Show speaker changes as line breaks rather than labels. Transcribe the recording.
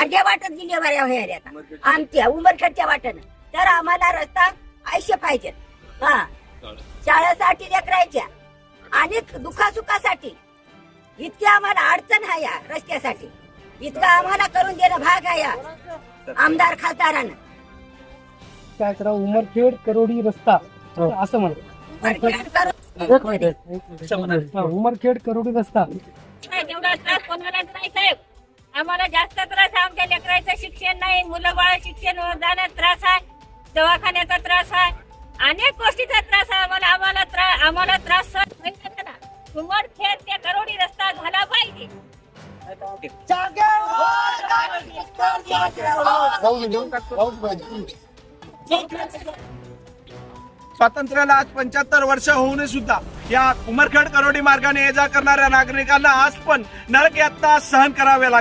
अर्ध्या वाटत डिलेवऱ्या व्हायला आमच्या उमरखेडच्या वाटेनं, तर आम्हाला रस्ता आयुष्य पाहिजे. हा, शाळेसाठी लेकरायच्या आणि दुखासुखासाठी इतक्या आम्हाला अडचण आहे या रस्त्यासाठी. इतका आम्हाला करून देणं भाग आहे या आमदार खासदारानं.
काय करा, उमरखेड करोडी रस्ता असं म्हणतो. उमरखेड करोडी रस्ता
एवढा त्रास कोणालाच नाही साहेब. आम्हाला जास्त त्रास आहे. आमच्या लेकराचं शिक्षण नाही, मुलं बाळ शिक्षण जाण्याचा त्रास आहे, दवाखान्याचा त्रास आहे, अनेक गोष्टीचा त्रास आहे आम्हाला त्रास उमरखेड ते करोडी रस्ता झाला पाहिजे.
स्वातंत्र्याला आज 75 वर्ष होऊन सुद्धा या उमरखेड करोडी मार्गाने ये जा करणाऱ्या नागरिकांना आज पण नरक यातना सहन करावे लागत.